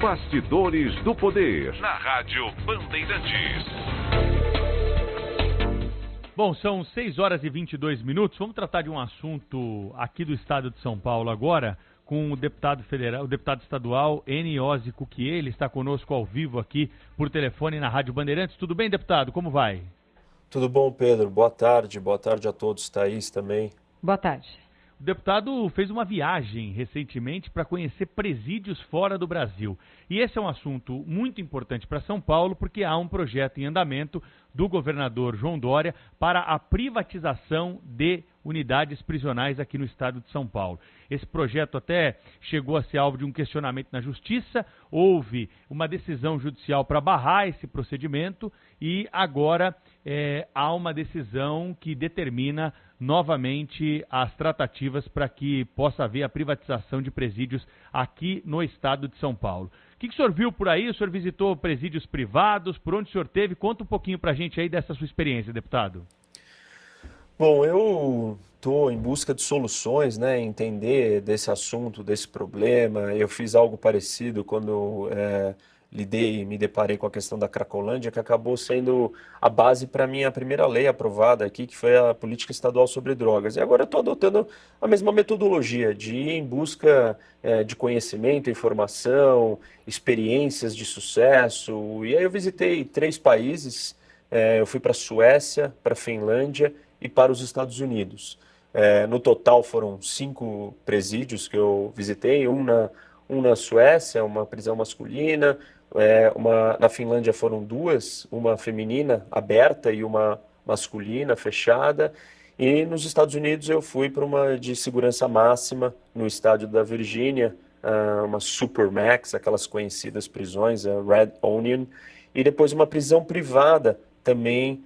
Bastidores do Poder, na Rádio Bandeirantes. Bom, são 6 horas e 22 minutos. Vamos tratar de um assunto aqui do estado de São Paulo agora, com o deputado federal, o deputado estadual Eniose Cuquier. Ele está conosco ao vivo aqui por telefone na Rádio Bandeirantes. Tudo bem, deputado? Como vai? Tudo bom, Pedro? Boa tarde a todos. Thaís também. Boa tarde. O deputado fez uma viagem recentemente para conhecer presídios fora do Brasil. E esse é um assunto muito importante para São Paulo, porque há um projeto em andamento do governador João Dória para a privatização de unidades prisionais aqui no estado de São Paulo. Esse projeto até chegou a ser alvo de um questionamento na Justiça, houve uma decisão judicial para barrar esse procedimento e agora há uma decisão que determina novamente as tratativas para que possa haver a privatização de presídios aqui no estado de São Paulo. O que o senhor viu por aí? O senhor visitou presídios privados? Por onde o senhor esteve? Conta um pouquinho para a gente aí dessa sua experiência, deputado. Bom, eu estou em busca de soluções, né, entender desse assunto, desse problema. Eu fiz algo parecido quando me deparei com a questão da Cracolândia, que acabou sendo a base para a minha primeira lei aprovada aqui, que foi a Política Estadual sobre Drogas. E agora eu estou adotando a mesma metodologia de ir em busca de conhecimento, informação, experiências de sucesso. E aí eu visitei 3 países, eu fui para a Suécia, para a Finlândia e para os Estados Unidos. No total foram 5 presídios que eu visitei, um na Suécia, uma prisão masculina, na Finlândia foram 2, uma feminina aberta e uma masculina fechada, e nos Estados Unidos eu fui para uma de segurança máxima no estado da Virgínia, uma Supermax, aquelas conhecidas prisões, a Red Onion, e depois uma prisão privada também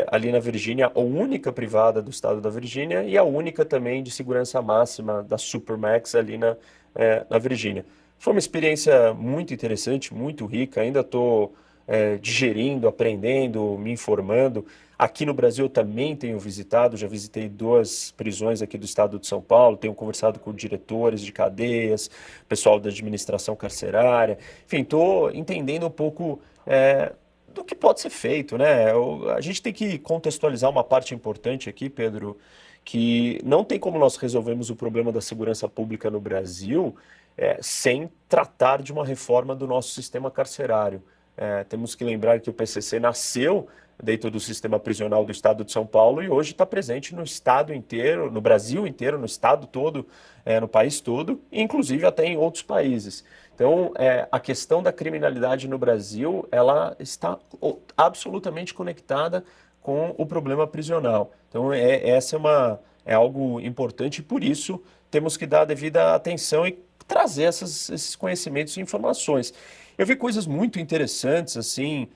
ali na Virgínia, a única privada do estado da Virgínia e a única também de segurança máxima da Supermax ali na Virgínia. Foi uma experiência muito interessante, muito rica, ainda estou digerindo, aprendendo, me informando. Aqui no Brasil eu também tenho visitado, já visitei 2 prisões aqui do estado de São Paulo, tenho conversado com diretores de cadeias, pessoal da administração carcerária, enfim, estou entendendo um pouco do que pode ser feito, né? A gente tem que contextualizar uma parte importante aqui, Pedro, que não tem como nós resolvermos o problema da segurança pública no Brasil sem tratar de uma reforma do nosso sistema carcerário. Temos que lembrar que o PCC nasceu dentro do sistema prisional do estado de São Paulo e hoje está presente no estado inteiro, no Brasil inteiro, no estado todo, no país todo, e inclusive até em outros países. Então, a questão da criminalidade no Brasil, ela está absolutamente conectada com o problema prisional. Então, essa é algo importante e, por isso, temos que dar a devida atenção e trazer esses conhecimentos e informações. Eu vi coisas muito interessantes, assim,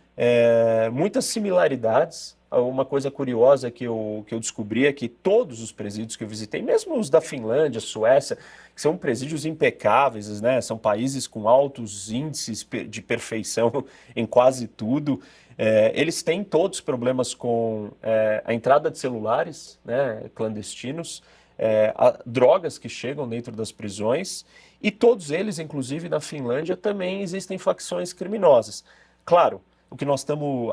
muitas similaridades. Uma coisa curiosa que eu descobri é que todos os presídios que eu visitei, mesmo os da Finlândia, Suécia, que são presídios impecáveis, né? São países com altos índices de perfeição em quase tudo, eles têm todos problemas com a entrada de celulares, né, clandestinos, drogas que chegam dentro das prisões, e todos eles, inclusive na Finlândia, também existem facções criminosas. Claro,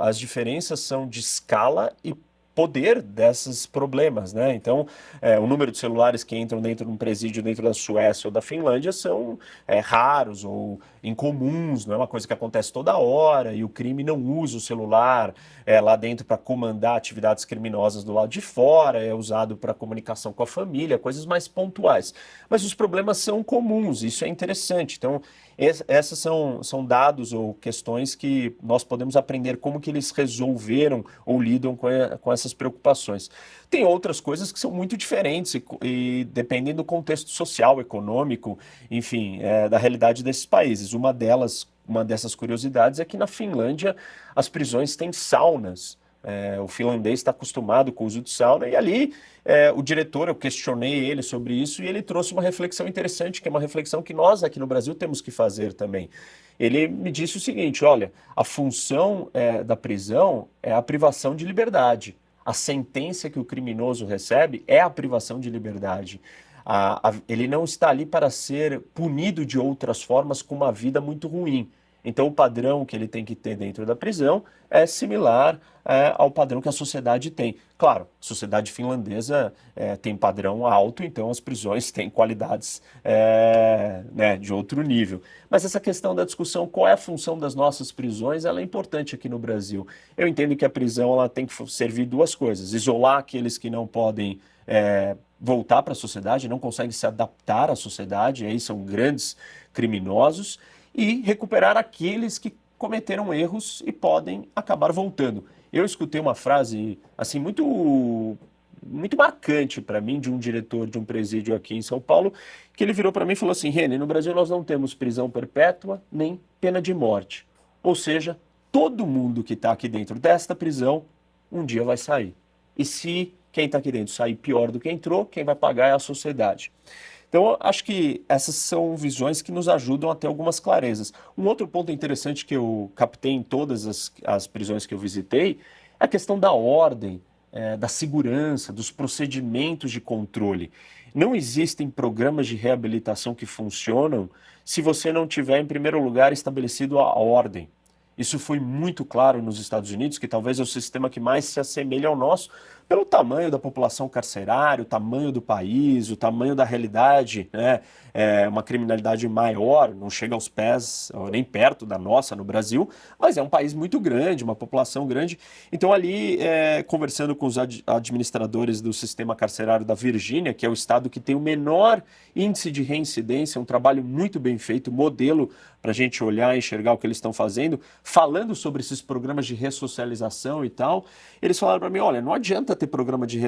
as diferenças são de escala e poder desses problemas, né? Então, o número de celulares que entram dentro de um presídio dentro da Suécia ou da Finlândia são raros ou incomuns, não é uma coisa que acontece toda hora, e o crime não usa o celular lá dentro para comandar atividades criminosas do lado de fora, é usado para comunicação com a família, coisas mais pontuais. Mas os problemas são comuns, isso é interessante. Então, essas são dados ou questões que nós podemos aprender como que eles resolveram ou lidam com essas preocupações. Tem outras coisas que são muito diferentes e dependem do contexto social, econômico, enfim, da realidade desses países. Uma dessas curiosidades é que na Finlândia as prisões têm saunas. O finlandês está acostumado com o uso de sauna e ali o diretor, eu questionei ele sobre isso e ele trouxe uma reflexão interessante, que é uma reflexão que nós aqui no Brasil temos que fazer também. Ele me disse o seguinte: olha, a função da prisão é a privação de liberdade. A sentença que o criminoso recebe é a privação de liberdade. Ele não está ali para ser punido de outras formas com uma vida muito ruim. Então, o padrão que ele tem que ter dentro da prisão é similar ao padrão que a sociedade tem. Claro, a sociedade finlandesa tem padrão alto, então as prisões têm qualidades né, de outro nível. Mas essa questão da discussão, qual é a função das nossas prisões, ela é importante aqui no Brasil. Eu entendo que a prisão ela tem que servir duas coisas: isolar aqueles que não podem voltar para a sociedade, não conseguem se adaptar à sociedade, aí são grandes criminosos, e recuperar aqueles que cometeram erros e podem acabar voltando. Eu escutei uma frase assim muito marcante para mim de um diretor de um presídio aqui em São Paulo, que ele virou para mim e falou assim: Reni, no Brasil nós não temos prisão perpétua nem pena de morte. Ou seja, todo mundo que está aqui dentro desta prisão um dia vai sair. E se quem está aqui dentro sair pior do que entrou, quem vai pagar é a sociedade. Então, acho que essas são visões que nos ajudam a ter algumas clarezas. Um outro ponto interessante que eu captei em todas as prisões que eu visitei é a questão da ordem, da segurança, dos procedimentos de controle. Não existem programas de reabilitação que funcionam se você não tiver, em primeiro lugar, estabelecido a ordem. Isso foi muito claro nos Estados Unidos, que talvez é o sistema que mais se assemelha ao nosso, pelo tamanho da população carcerária, o tamanho do país, o tamanho da realidade, né? Uma criminalidade maior, não chega aos pés, nem perto da nossa no Brasil, mas é um país muito grande, uma população grande. Então ali, conversando com os administradores do sistema carcerário da Virgínia, que é o estado que tem o menor índice de reincidência, um trabalho muito bem feito, modelo para a gente olhar e enxergar o que eles estão fazendo, falando sobre esses programas de ressocialização e tal, eles falaram para mim: olha, não adianta ter programa de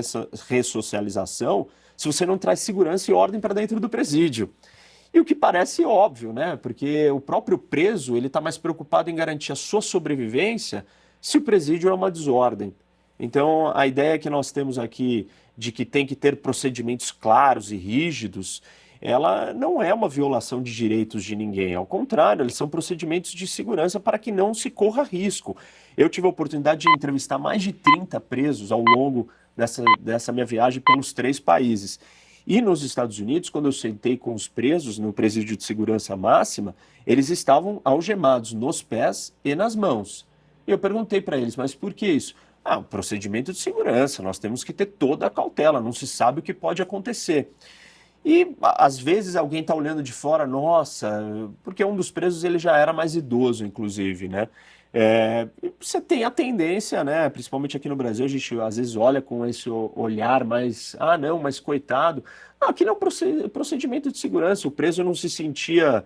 ressocialização se você não traz segurança e ordem para dentro do presídio. E o que parece óbvio, né? Porque o próprio preso ele está mais preocupado em garantir a sua sobrevivência se o presídio é uma desordem. Então, a ideia que nós temos aqui de que tem que ter procedimentos claros e rígidos, ela não é uma violação de direitos de ninguém. Ao contrário, eles são procedimentos de segurança para que não se corra risco. Eu tive a oportunidade de entrevistar mais de 30 presos ao longo dessa minha viagem pelos 3 países. E nos Estados Unidos, quando eu sentei com os presos no presídio de segurança máxima, eles estavam algemados nos pés e nas mãos. E eu perguntei para eles: mas por que isso? Um procedimento de segurança, nós temos que ter toda a cautela, não se sabe o que pode acontecer. E às vezes alguém está olhando de fora, nossa, porque um dos presos ele já era mais idoso, inclusive, né? Você tem a tendência, né? Principalmente aqui no Brasil, a gente às vezes olha com esse olhar mais, não, mas coitado. Não, aqui não é um procedimento de segurança, o preso não se sentia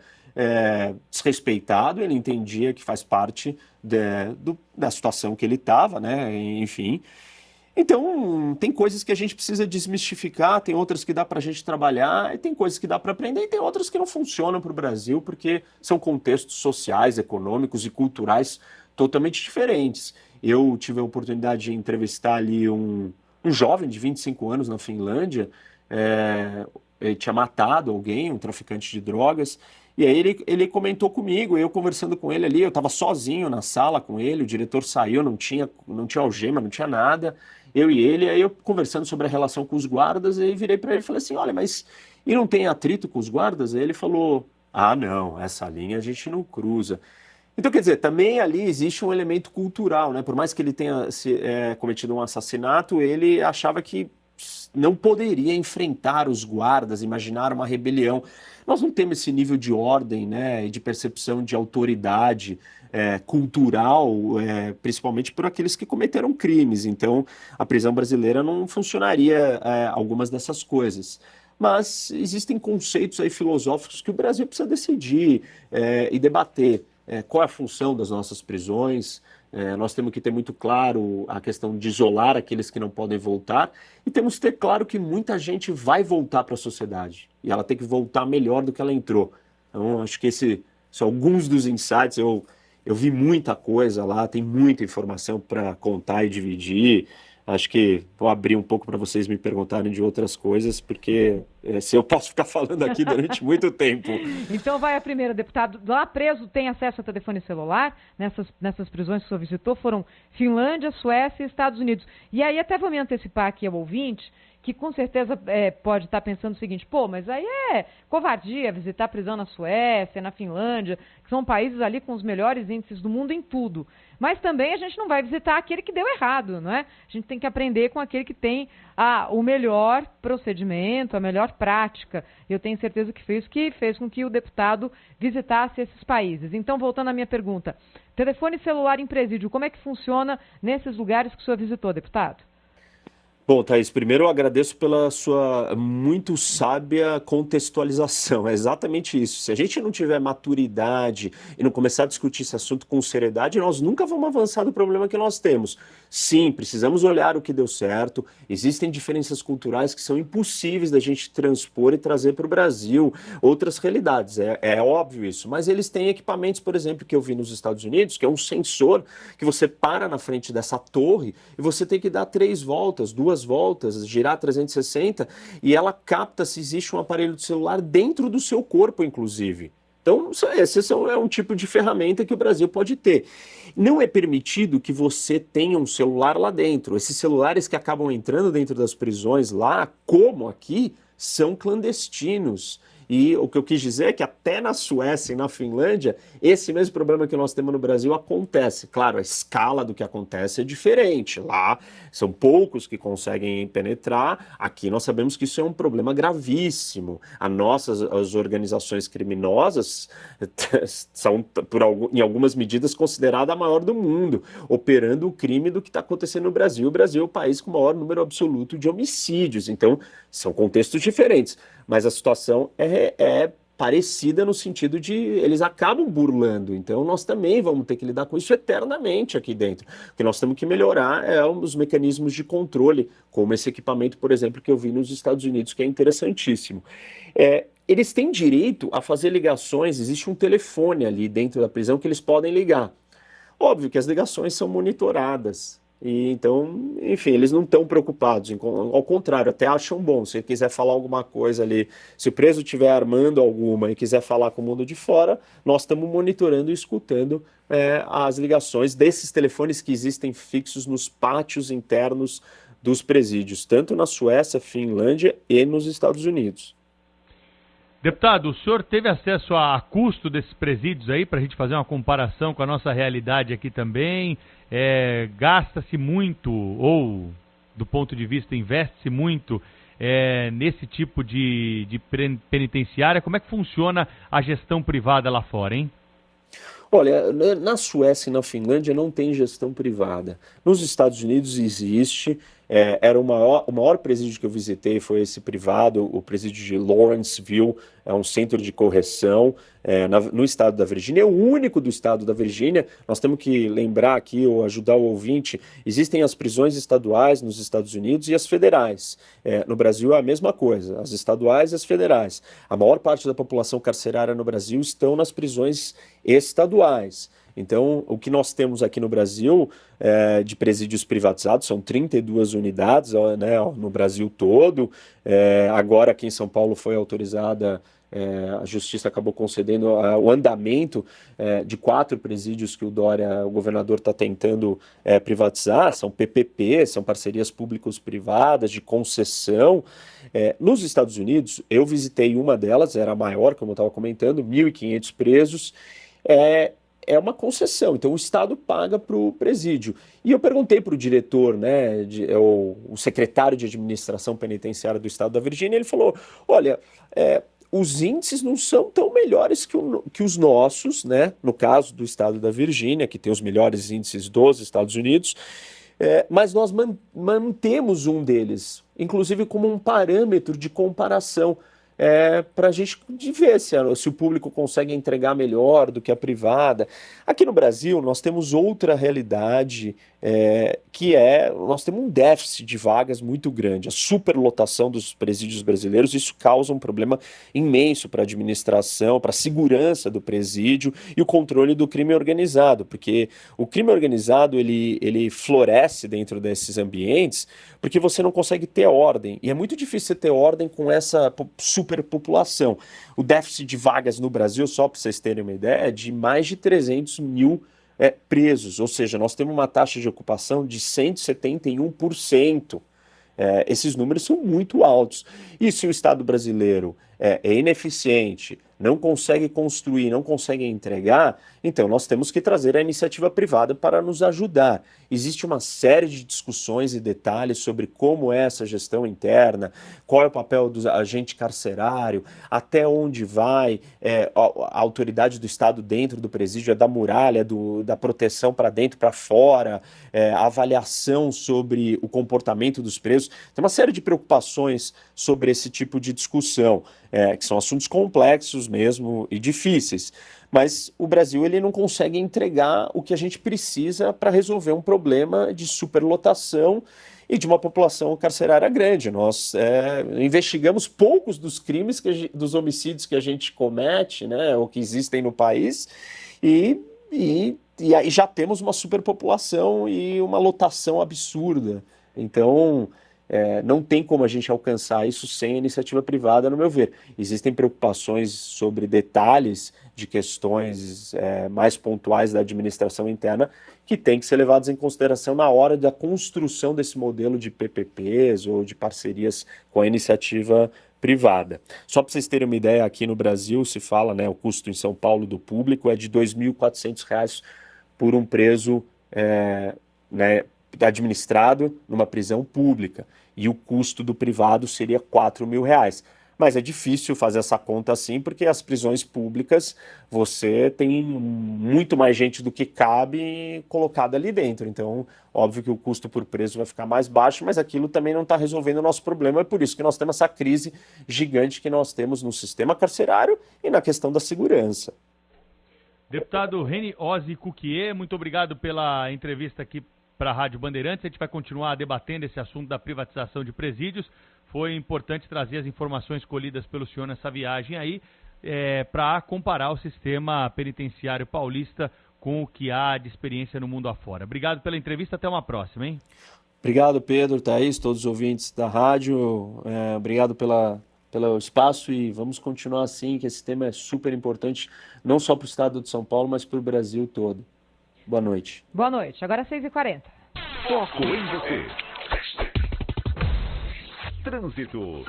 desrespeitado, ele entendia que faz parte da situação que ele estava, né? Enfim. Então, tem coisas que a gente precisa desmistificar, tem outras que dá para a gente trabalhar, e tem coisas que dá para aprender, e tem outras que não funcionam para o Brasil, porque são contextos sociais, econômicos e culturais totalmente diferentes. Eu tive a oportunidade de entrevistar ali um jovem de 25 anos na Finlândia, ele tinha matado alguém, um traficante de drogas, e aí ele comentou comigo, eu conversando com ele ali, eu estava sozinho na sala com ele, o diretor saiu, não tinha algema, não tinha nada, eu e ele, aí eu conversando sobre a relação com os guardas, aí virei para ele e falei assim: olha, mas e não tem atrito com os guardas? Aí ele falou: não, essa linha a gente não cruza. Então, quer dizer, também ali existe um elemento cultural, né? Por mais que ele tenha cometido um assassinato, ele achava que não poderia enfrentar os guardas, imaginar uma rebelião. Nós não temos esse nível de ordem, né, e de percepção de autoridade cultural, principalmente por aqueles que cometeram crimes. Então, a prisão brasileira não funcionaria algumas dessas coisas. Mas existem conceitos aí filosóficos que o Brasil precisa decidir e debater. Qual é a função das nossas prisões? Nós temos que ter muito claro a questão de isolar aqueles que não podem voltar, e temos que ter claro que muita gente vai voltar para a sociedade e ela tem que voltar melhor do que ela entrou. Então, acho que esses são alguns dos insights. Eu vi muita coisa lá, tem muita informação para contar e dividir. Acho que vou abrir um pouco para vocês me perguntarem de outras coisas, porque se eu posso ficar falando aqui durante muito tempo. Então vai a primeira, deputado. Lá preso tem acesso a telefone celular? Nessas prisões que o senhor visitou foram Finlândia, Suécia e Estados Unidos. E aí até vou me antecipar aqui ao ouvinte, que com certeza pode estar pensando o seguinte, pô, mas aí é covardia visitar a prisão na Suécia, na Finlândia, que são países ali com os melhores índices do mundo em tudo. Mas também a gente não vai visitar aquele que deu errado, não é? A gente tem que aprender com aquele que tem o melhor procedimento, a melhor prática. Eu tenho certeza que fez com que o deputado visitasse esses países. Então, voltando à minha pergunta, telefone celular em presídio, como é que funciona nesses lugares que o senhor visitou, deputado? Bom, Thaís, primeiro eu agradeço pela sua muito sábia contextualização. É exatamente isso. Se a gente não tiver maturidade e não começar a discutir esse assunto com seriedade, nós nunca vamos avançar do problema que nós temos. Sim, precisamos olhar o que deu certo. Existem diferenças culturais que são impossíveis da gente transpor e trazer para o Brasil outras realidades. É óbvio isso. Mas eles têm equipamentos, por exemplo, que eu vi nos Estados Unidos, que é um sensor que você para na frente dessa torre e você tem que dar 3 voltas, 2 voltas, girar 360 e ela capta se existe um aparelho de celular dentro do seu corpo, inclusive. Então, esse é um tipo de ferramenta que o Brasil pode ter. Não é permitido que você tenha um celular lá dentro. Esses celulares que acabam entrando dentro das prisões lá, como aqui, são clandestinos. E o que eu quis dizer é que até na Suécia e na Finlândia, esse mesmo problema que nós temos no Brasil acontece. Claro, a escala do que acontece é diferente. Lá são poucos que conseguem penetrar. Aqui nós sabemos que isso é um problema gravíssimo. As organizações criminosas são, em algumas medidas, consideradas a maior do mundo, operando o crime do que está acontecendo no Brasil. O Brasil é o país com o maior número absoluto de homicídios. Então, são contextos diferentes. Mas a situação é parecida no sentido de eles acabam burlando. Então nós também vamos ter que lidar com isso eternamente aqui dentro. O que nós temos que melhorar é os mecanismos de controle, como esse equipamento, por exemplo, que eu vi nos Estados Unidos, que é interessantíssimo. Eles têm direito a fazer ligações, existe um telefone ali dentro da prisão que eles podem ligar. Óbvio que as ligações são monitoradas. E então, enfim, eles não estão preocupados, ao contrário, até acham bom. Se quiser falar alguma coisa ali, se o preso estiver armando alguma e quiser falar com o mundo de fora, nós estamos monitorando e escutando as ligações desses telefones que existem fixos nos pátios internos dos presídios, tanto na Suécia, Finlândia e nos Estados Unidos. Deputado, o senhor teve acesso a custo desses presídios aí, para a gente fazer uma comparação com a nossa realidade aqui também? Gasta-se muito, ou do ponto de vista, investe-se muito nesse tipo de penitenciária? Como é que funciona a gestão privada lá fora, hein? Olha, na Suécia e na Finlândia não tem gestão privada. Nos Estados Unidos existe, o maior presídio que eu visitei foi esse privado, o presídio de Lawrenceville, é um centro de correção no estado da Virgínia, é o único do estado da Virgínia. Nós temos que lembrar aqui, ou ajudar o ouvinte, existem as prisões estaduais nos Estados Unidos e as federais. No Brasil é a mesma coisa, as estaduais e as federais. A maior parte da população carcerária no Brasil estão nas prisões estaduais. Então, o que nós temos aqui no Brasil de presídios privatizados são 32 unidades, né, no Brasil todo. Agora aqui em São Paulo foi autorizada, a Justiça acabou concedendo o andamento de 4 presídios que o governador está tentando privatizar. São PPP, são parcerias públicos-privadas de concessão. Nos Estados Unidos, eu visitei uma delas, era a maior, como eu estava comentando, 1.500 presos. É uma concessão, então o Estado paga para o presídio. E eu perguntei para o diretor, né, o secretário de administração penitenciária do Estado da Virgínia, ele falou, olha, os índices não são tão melhores que os nossos, né, no caso do Estado da Virgínia, que tem os melhores índices dos Estados Unidos, mas nós mantemos um deles, inclusive como um parâmetro de comparação, para a gente ver se o público consegue entregar melhor do que a privada. Aqui no Brasil, nós temos outra realidade, nós temos um déficit de vagas muito grande. A superlotação dos presídios brasileiros, isso causa um problema imenso para a administração, para a segurança do presídio e o controle do crime organizado, porque o crime organizado, ele floresce dentro desses ambientes porque você não consegue ter ordem, e é muito difícil você ter ordem com essa superpopulação. O déficit de vagas no Brasil, só para vocês terem uma ideia, é de mais de 300 mil presos, ou seja, nós temos uma taxa de ocupação de 171%. Esses números são muito altos. E se o Estado brasileiro é ineficiente, não consegue construir, não consegue entregar, então nós temos que trazer a iniciativa privada para nos ajudar. Existe uma série de discussões e detalhes sobre como é essa gestão interna, qual é o papel do agente carcerário, até onde vai a autoridade do Estado dentro do presídio, da muralha, da proteção para dentro, para fora, a avaliação sobre o comportamento dos presos. Tem uma série de preocupações sobre esse tipo de discussão, que são assuntos complexos mesmo e difíceis. Mas o Brasil ele não consegue entregar o que a gente precisa para resolver um problema de superlotação e de uma população carcerária grande. Nós investigamos poucos dos crimes, dos homicídios que a gente comete, né, ou que existem no país, e aí já temos uma superpopulação e uma lotação absurda. Então, não tem como a gente alcançar isso sem a iniciativa privada, no meu ver. Existem preocupações sobre detalhes de questões mais pontuais da administração interna que têm que ser levadas em consideração na hora da construção desse modelo de PPPs ou de parcerias com a iniciativa privada. Só para vocês terem uma ideia, aqui no Brasil se fala, o custo em São Paulo do público é de R$ 2.400 por um preso administrado numa prisão pública, e o custo do privado seria R$ 4.000. Mas é difícil fazer essa conta assim, porque as prisões públicas você tem muito mais gente do que cabe colocada ali dentro. Então, óbvio que o custo por preso vai ficar mais baixo, mas aquilo também não está resolvendo o nosso problema. É por isso que nós temos essa crise gigante que nós temos no sistema carcerário e na questão da segurança. Deputado Reni Ozzi Cuquier, muito obrigado pela entrevista aqui para a Rádio Bandeirantes. A gente vai continuar debatendo esse assunto da privatização de presídios. Foi importante trazer as informações colhidas pelo senhor nessa viagem aí, para comparar o sistema penitenciário paulista com o que há de experiência no mundo afora. Obrigado pela entrevista, até uma próxima, hein? Obrigado, Pedro, Thaís, todos os ouvintes da rádio. Obrigado pelo espaço, e vamos continuar assim, que esse tema é super importante, não só para o estado de São Paulo, mas para o Brasil todo. Boa noite. Boa noite. Agora 6h40. Foco em você. Trânsito.